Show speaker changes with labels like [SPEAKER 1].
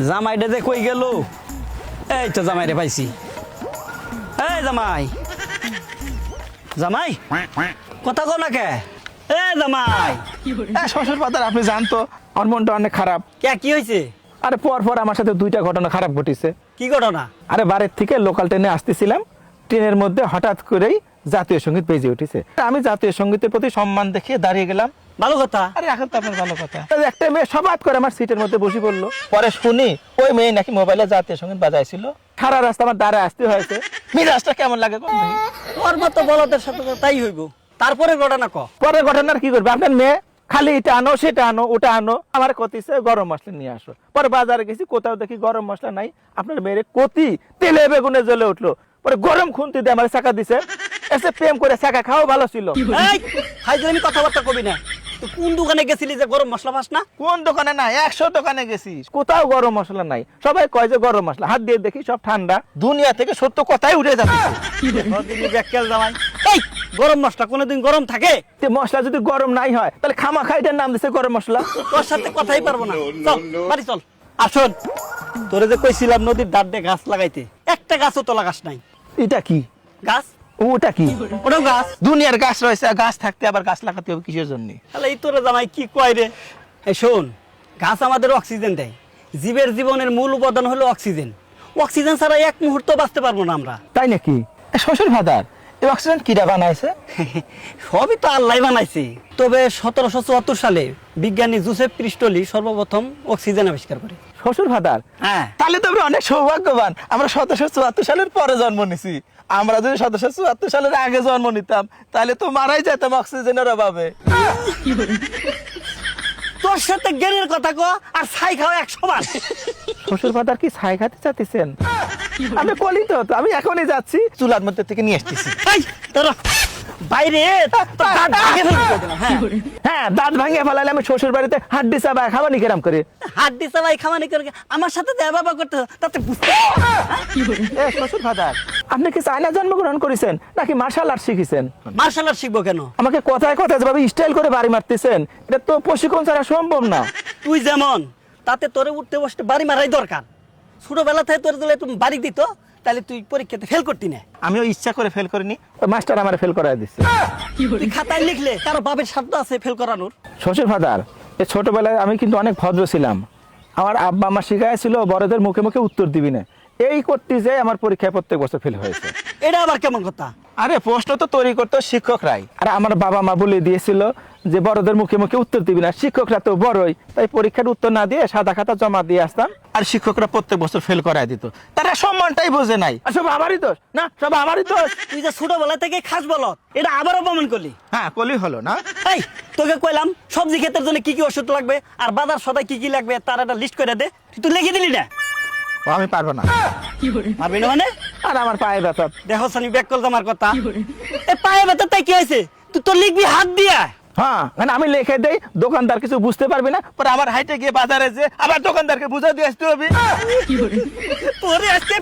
[SPEAKER 1] জামাইটা যে কই গেল? এই তো জামাইরে পাইছি। এই জামাই, জামাই কথা কও না কে? এ জামাই,
[SPEAKER 2] শ্বশুর পাতার আপনি জানতো আমার মনটা অনেক খারাপ।
[SPEAKER 1] কে কি হয়েছে?
[SPEAKER 2] আরে পর আমার সাথে দুইটা ঘটনা খারাপ ঘটেছে।
[SPEAKER 1] কি ঘটনা?
[SPEAKER 2] আরে বাড়ির থেকে লোকাল ট্রেনে আসতেছিলাম, ট্রেনের মধ্যে হঠাৎ করেই জাতীয় সঙ্গীত বেজে উঠেছে। আমি জাতীয় সঙ্গীতের প্রতি সম্মান দেখিয়ে দাঁড়িয়ে গেলাম।
[SPEAKER 1] ভালো কথা।
[SPEAKER 2] আরে এখন তো আপনার ভালো কথা। একটা মেয়ে সবাত করে আমার সিটের মধ্যে বসে পড়লো। পরে শুনি ওই মেয়ে নাকি মোবাইলে জাতীয় সঙ্গীত বাজাইছিল। সারা রাস্তা আমার দাঁড়ায় আসতে হয়েছে। মিরাজটা কেমন লাগে?
[SPEAKER 1] ওর মতো বলদের সাথে তো তাই হইব। তারপরে ঘটনা ক।
[SPEAKER 2] পরে ঘটনার কি করবে? আপনার মেয়ে খালি এটা আনো সেটা আনো ওটা আনো, আমার কতিছে গরম মশলা নিয়ে আসো। পরে বাজারে গেছি, কোথাও দেখি গরম মশলা নাই। আপনার মেয়ের কতি তেলে বেগুনে জ্বলে উঠলো। পরে গরম খুন্তি দিয়ে আমার চাকা দিছে। এসে প্রেম করে চাকা খাওয়া ভালো ছিল।
[SPEAKER 1] এই হাইজলামি কথাবার্তা কবি না। তুই কোন দোকানে গেছিলি যে গরম মশলা পাস না?
[SPEAKER 2] কোন দোকানে না, 100 দোকানে গেছি, কোথাও গরম মশলা নাই। সবাই কয় যে গরম মশলা, হাত দিয়ে দেখি সব ঠান্ডা। দুনিয়া থেকে সত্য কথাই উঠে যাচ্ছে।
[SPEAKER 1] জামাই, এই গরম মশলা কোনোদিন গরম থাকে?
[SPEAKER 2] মশলা যদি গরম নাই হয় তাহলে খামা খাইটার নাম দিছে গরম মশলা।
[SPEAKER 1] তোর সাথে কথাই পারবো না। চল বাড়ি চল। আসুন, তোরে যে কইছিলাম নদীর ধার দিয়ে গাছ লাগাইতে, একটা গাছও তো লাগাস নাই।
[SPEAKER 2] এটা কি
[SPEAKER 1] গাছ?
[SPEAKER 2] ওটা কি?
[SPEAKER 1] ওটাও গাছ।
[SPEAKER 2] দুনিয়ার গাছ রয়েছে, গাছ থাকতে আবার গাছ লাগাতে হবে কিসের জন্য?
[SPEAKER 1] তাহলে এই তোরে জামাই কি কয় রে? এই শোন, গাছ আমাদের অক্সিজেন দেয়। জীবের জীবনের মূল উপাদান হলো অক্সিজেন। অক্সিজেন ছাড়া এক মুহূর্ত বাঁচতে পারবো না আমরা।
[SPEAKER 2] তাই নাকি? শ্বশুর ভাদার এই অক্সিজেন কিরা বানাইছে?
[SPEAKER 1] সবই তো আল্লাহ বানাইছে। তবে 1774 সালে বিজ্ঞানী জোসেফ প্রিস্টলি সর্বপ্রথম অক্সিজেন আবিষ্কার করে।
[SPEAKER 2] শ্বশুর ভাদার,
[SPEAKER 1] হ্যাঁ।
[SPEAKER 2] তাহলে তো আমরা অনেক সৌভাগ্যবান। আমরা 1774 সালের পরে জন্ম নিছি। আমরা যদি 1774 সালের আগে জন্ম নিতাম তাহলে তো মারাই যেতাম অক্সিজেনের অভাবে।
[SPEAKER 1] তোর সাথে জ্ঞানের কথা কো আর ছাই খাওয়া এক সমান।
[SPEAKER 2] শ্বশুর ভাদার কি ছাই খাতে চাচ্ছেন? আমি বলি তো, আমি এখনই যাচ্ছি, চুলার মধ্যে থেকে নিয়ে আসতেছি।
[SPEAKER 1] এই তোরা বাইরে তো দাঁত ভেঙে ফেলবি কইতে না। হ্যাঁ
[SPEAKER 2] হ্যাঁ, দাঁত ভাঙিয়ে ফেলালে আমি শ্বশুর বাড়িতে হাড্ডি চাবাই খাবানি কেরাম করে।
[SPEAKER 1] হাত দিছে ভাই খামানি করে আমার সাথে দেয়া বাবা করতে তাতে বুঝতে।
[SPEAKER 2] এ শ্বশুর ভাদার, আপনি কি চায়না জন্মগ্রহণ করেছেন নাকি মার্শাল আর্ট শিখেছেন?
[SPEAKER 1] মার্শাল আর্ট শিখবো কেন?
[SPEAKER 2] আমাকে কথায় কথায় যেভাবে স্টাইল করে বাড়ি মারতেছেন, এটা তো প্রশিক্ষণ ছাড়া সম্ভব না।
[SPEAKER 1] তুই যেমন তাতে তোরে উঠতে বসতে বাড়ি মারাই দরকার। ছোটবেলা থেকে তোর দিলে তুমি বাড়ি দিত, তাহলে তুই পরীক্ষাতে ফেল করতি না।
[SPEAKER 2] আমিও ইচ্ছা করে ফেল করিনি, মাস্টার আমার ফেল করায় দিচ্ছে।
[SPEAKER 1] তুই খাতায় লিখলে কারো বাপের সাধ্য আছে ফেল করানোর?
[SPEAKER 2] শ্বশুর ভাদার, এই ছোটবেলায় আমি কিন্তু অনেক ভদ্র ছিলাম। আমার আব্বা আমার শিখাইছিল বড়দের মুখে মুখে উত্তর দিবি না। এই করতে যে আমার পরীক্ষায় প্রত্যেক বছর ফেল হয়েছে।
[SPEAKER 1] এটা আবার কেমন কথা?
[SPEAKER 2] আরে প্রশ্ন তো তৈরি করতো শিক্ষকরাই। আর আমার বাবা মা বলে দিয়েছিল যে বড়দের মুখে মুখে উত্তর দিবি না, শিক্ষকরা তো বড়ই। তাই পরীক্ষার উত্তর না দিয়ে সাদা খাতা জমা দিয়ে আসতাম, আর শিক্ষকরা প্রত্যেক বছর ফেল করায় দিত। তারা সম্মানটাই বোঝে নাই। আর সব আমারই দোষ না, সব আমারই দোষ।
[SPEAKER 1] তুই যে ছোটবেলা থেকে খাস বল, এটা আবার অপমান করলি।
[SPEAKER 2] হ্যাঁ, কলি হলো না?
[SPEAKER 1] এই তোকে কইলাম সবজি ক্ষেতের জন্য কি কি ওষুধ লাগবে আর বাজার সদাই কি কি লাগবে তার একটা লিস্ট করে দে। তুই লিখে দিলি না?
[SPEAKER 2] আমি পারবো না।
[SPEAKER 1] পারবি না মানে?
[SPEAKER 2] আর আমার পায়ে ব্যথা।
[SPEAKER 1] দেখো সানি ব্যাক করল আমার কথা। এ পায়ে ব্যথা তাই কি হয়েছে? তুই তো লিখবি হাত দিয়া।
[SPEAKER 2] হ্যাঁ, মানে আমি লিখে দেই, দোকানদার কিছু বুঝতে পারবি না, পরে আমার হাইটে গিয়ে বাজারে যে আবার দোকানদারকে বুঝা দিয়ে আসতে হবে।
[SPEAKER 1] তোরে আজকে